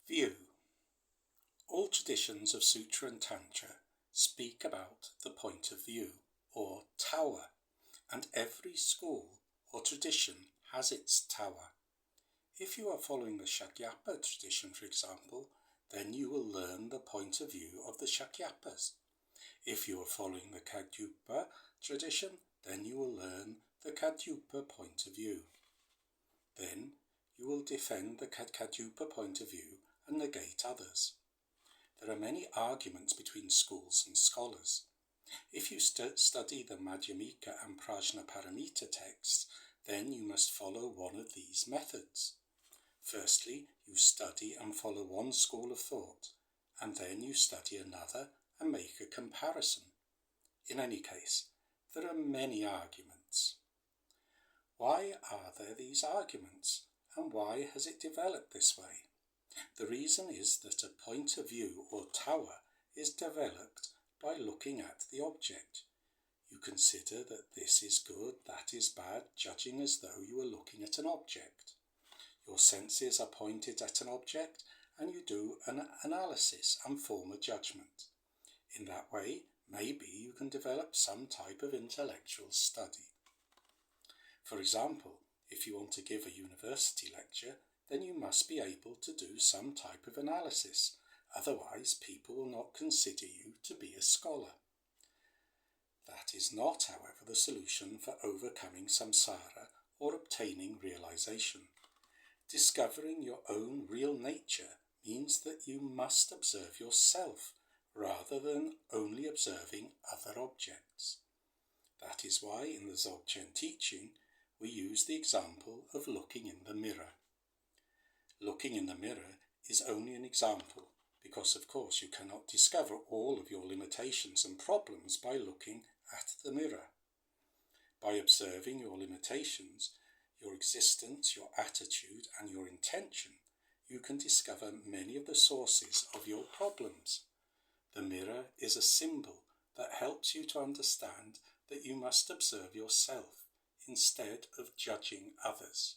View. All traditions of Sutra and Tantra speak about the point of view, or tower, and every school or tradition has its tower. If you are following the Shakyapa tradition, for example, then you will learn the point of view of the Shakyapas. If you are following the Kagyupa tradition, then you will learn the Kagyupa point of view. Then you will defend the Kagyupa point of view and negate others. There are many arguments between schools and scholars. If you study the Madhyamika and Prajnaparamita texts, then you must follow one of these methods. Firstly, you study and follow one school of thought, and then you study another and make a comparison. In any case, there are many arguments. Why are there these arguments, and why has it developed this way? The reason is that a point of view or tower is developed by looking at the object. You consider that this is good, that is bad, judging as though you were looking at an object. Your senses are pointed at an object and you do an analysis and form a judgment. In that way, maybe you can develop some type of intellectual study. For example, if you want to give a university lecture, then you must be able to do some type of analysis. Otherwise, people will not consider you to be a scholar. That is not, however, the solution for overcoming samsara or obtaining realization. Discovering your own real nature means that you must observe yourself rather than only observing other objects. That is why in the Dzogchen teaching we use the example of looking in the mirror. Looking in the mirror is only an example because of course you cannot discover all of your limitations and problems by looking at the mirror. By observing your limitations, your existence, your attitude and your intention, you can discover many of the sources of your problems. The mirror is a symbol that helps you to understand that you must observe yourself instead of judging others.